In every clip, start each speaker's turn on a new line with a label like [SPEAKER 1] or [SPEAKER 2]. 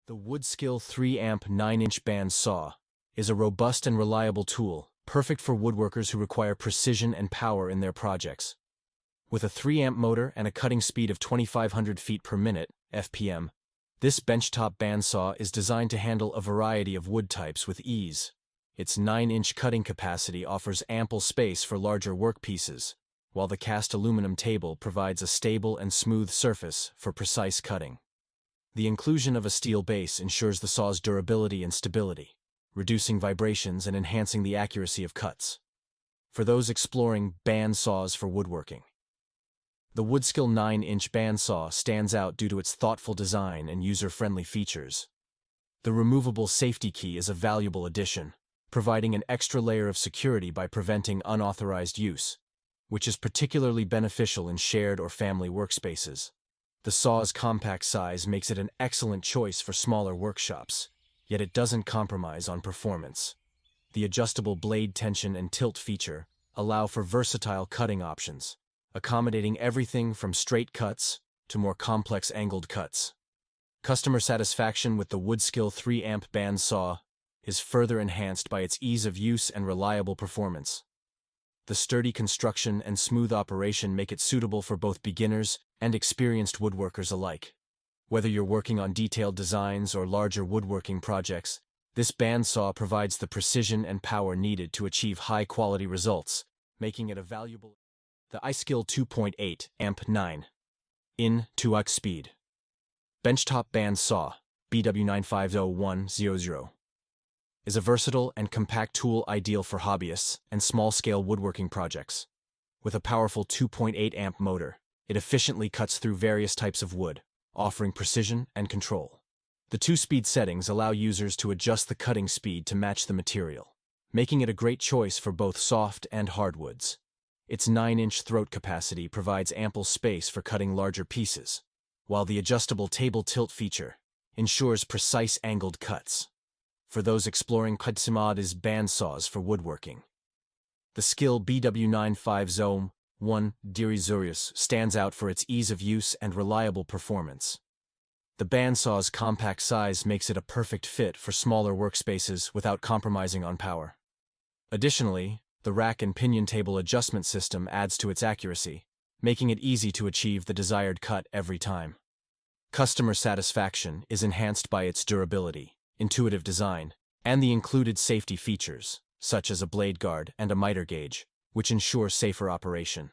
[SPEAKER 1] The Woodskill 3-amp 9-inch band saw is a robust and reliable tool, perfect for woodworkers who require precision and power in their projects. With a 3-amp motor and a cutting speed of 2,500 feet per minute (fpm), this benchtop bandsaw is designed to handle a variety of wood types with ease. Its 9-inch cutting capacity offers ample space for larger workpieces, while the cast aluminum table provides a stable and smooth surface for precise cutting. The inclusion of a steel base ensures the saw's durability and stability, reducing vibrations and enhancing the accuracy of cuts. For those exploring band saws for woodworking, the Woodskill 9-inch bandsaw stands out due to its thoughtful design and user-friendly features. The removable safety key is a valuable addition, providing an extra layer of security by preventing unauthorized use, which is particularly beneficial in shared or family workspaces. The saw's compact size makes it an excellent choice for smaller workshops, yet it doesn't compromise on performance. The adjustable blade tension and tilt feature allow for versatile cutting options, accommodating everything from straight cuts to more complex angled cuts. Customer satisfaction with the Woodskill 3-amp band saw is further enhanced by its ease of use and reliable performance. The sturdy construction and smooth operation make it suitable for both beginners and experienced woodworkers alike. Whether you're working on detailed designs or larger woodworking projects, this bandsaw provides the precision and power needed to achieve high-quality results, making it a valuable. The iSkill 2.8 amp 9 in 2x speed benchtop band saw BW950100 is a versatile and compact tool ideal for hobbyists and small-scale woodworking projects. With a powerful 2.8 amp motor, it efficiently cuts through various types of wood, offering precision and control. The 2-speed settings allow users to adjust the cutting speed to match the material, making it a great choice for both soft and hardwoods. Its 9-inch throat capacity provides ample space for cutting larger pieces, while the adjustable table tilt feature ensures precise angled cuts. For those exploring Kudsimada's bandsaws for woodworking, the Skill BW9501 Dirizurius stands out for its ease of use and reliable performance. The bandsaw's compact size makes it a perfect fit for smaller workspaces without compromising on power. Additionally, the rack and pinion table adjustment system adds to its accuracy, making it easy to achieve the desired cut every time. Customer satisfaction is enhanced by its durability, intuitive design, and the included safety features, such as a blade guard and a miter gauge, which ensure safer operation.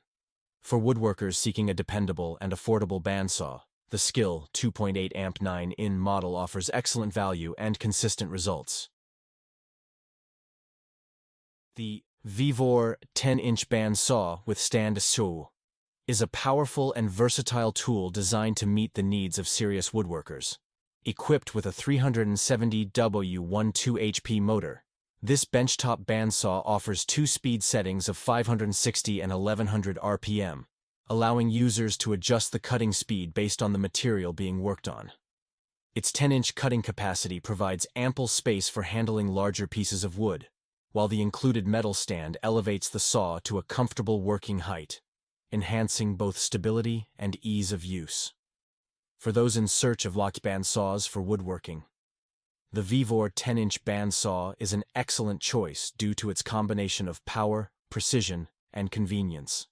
[SPEAKER 1] For woodworkers seeking a dependable and affordable bandsaw, the Skill 2.8 amp 9-in model offers excellent value and consistent results. The Vivor 10-inch bandsaw with stand saw is a powerful and versatile tool designed to meet the needs of serious woodworkers. Equipped with a 370W 12 HP motor, this benchtop bandsaw offers 2-speed settings of 560 and 1100 RPM, allowing users to adjust the cutting speed based on the material being worked on. Its 10-inch cutting capacity provides ample space for handling larger pieces of wood, while the included metal stand elevates the saw to a comfortable working height, enhancing both stability and ease of use. For those in search of locked bandsaws for woodworking, the Vivor 10-inch bandsaw is an excellent choice due to its combination of power, precision, and convenience.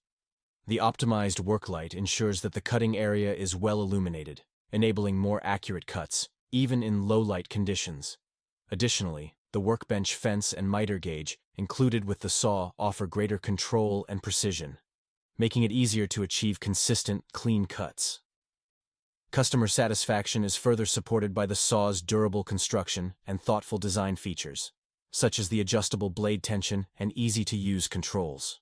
[SPEAKER 1] The optimized work light ensures that the cutting area is well illuminated, enabling more accurate cuts, even in low-light conditions. Additionally, the workbench fence and miter gauge included with the saw offer greater control and precision, making it easier to achieve consistent, clean cuts. Customer satisfaction is further supported by the saw's durable construction and thoughtful design features, such as the adjustable blade tension and easy-to-use controls.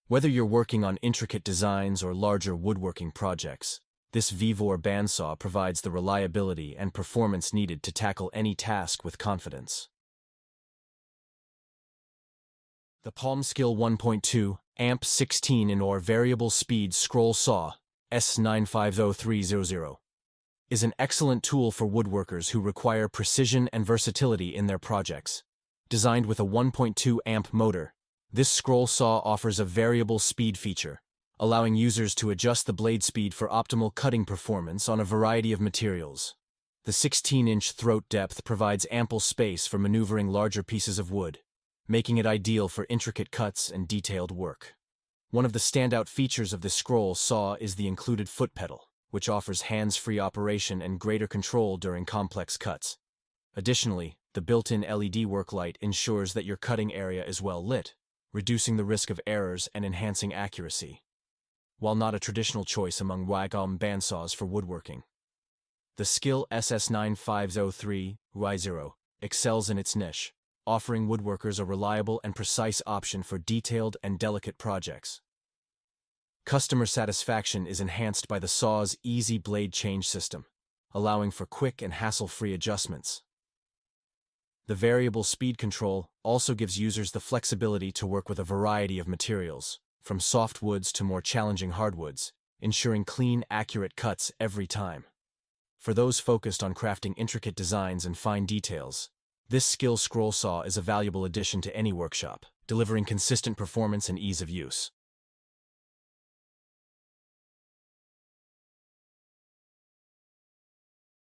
[SPEAKER 1] Whether you're working on intricate designs or larger woodworking projects, this Vivor bandsaw provides the reliability and performance needed to tackle any task with confidence. The Palmskill 1.2 amp 16-in variable speed scroll saw S950300 is an excellent tool for woodworkers who require precision and versatility in their projects. Designed with a 1.2 amp motor, this scroll saw offers a variable speed feature, allowing users to adjust the blade speed for optimal cutting performance on a variety of materials. The 16-inch throat depth provides ample space for maneuvering larger pieces of wood, making it ideal for intricate cuts and detailed work. One of the standout features of this scroll saw is the included foot pedal, which offers hands-free operation and greater control during complex cuts. Additionally, the built-in LED work light ensures that your cutting area is well lit, reducing the risk of errors and enhancing accuracy. While not a traditional choice among Wacom bandsaws for woodworking, the Skill SS9503Y0 excels in its niche, offering woodworkers a reliable and precise option for detailed and delicate projects. Customer satisfaction is enhanced by the saw's easy blade change system, allowing for quick and hassle-free adjustments. The variable speed control also gives users the flexibility to work with a variety of materials, from soft woods to more challenging hardwoods, ensuring clean, accurate cuts every time. For those focused on crafting intricate designs and fine details, this Skill scroll saw is a valuable addition to any workshop, delivering consistent performance and ease of use.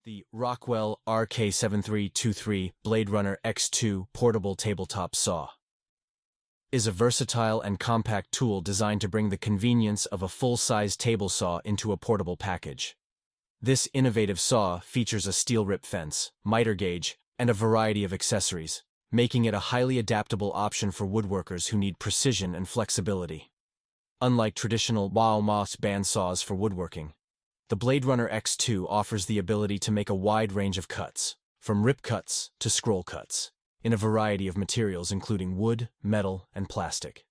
[SPEAKER 1] The Rockwell RK7323 Blade Runner X2 Portable Tabletop Saw is a versatile and compact tool designed to bring the convenience of a full-size table saw into a portable package. This innovative saw features a steel rip fence, miter gauge, and a variety of accessories, making it a highly adaptable option for woodworkers who need precision and flexibility. Unlike traditional Wacom bandsaws for woodworking, the Blade Runner X2 offers the ability to make a wide range of cuts, from rip cuts to scroll cuts, in a variety of materials including wood, metal, and plastic.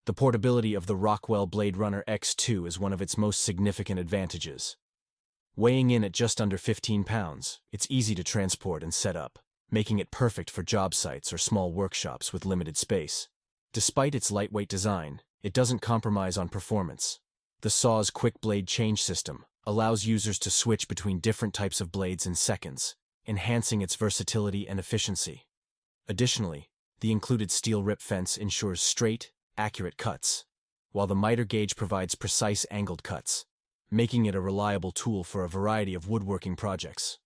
[SPEAKER 1] The portability of the Rockwell Blade Runner X2 is one of its most significant advantages. Weighing in at just under 15 pounds, it's easy to transport and set up, making it perfect for job sites or small workshops with limited space. Despite its lightweight design, it doesn't compromise on performance. The saw's quick blade change system allows users to switch between different types of blades in seconds, enhancing its versatility and efficiency. Additionally, the included steel rip fence ensures straight, accurate cuts, while the miter gauge provides precise angled cuts, making it a reliable tool for a variety of woodworking projects.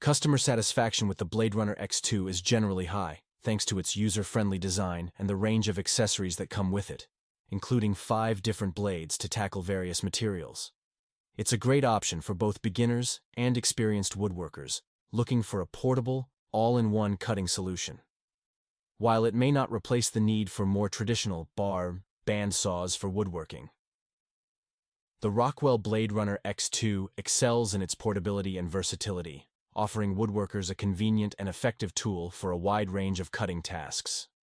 [SPEAKER 1] Customer satisfaction with the Blade Runner X2 is generally high, thanks to its user-friendly design and the range of accessories that come with it, including 5 different blades to tackle various materials. It's a great option for both beginners and experienced woodworkers looking for a portable, all-in-one cutting solution. While it may not replace the need for more traditional band saws for woodworking, the Rockwell Blade Runner X2 excels in its portability and versatility, offering woodworkers a convenient and effective tool for a wide range of cutting tasks.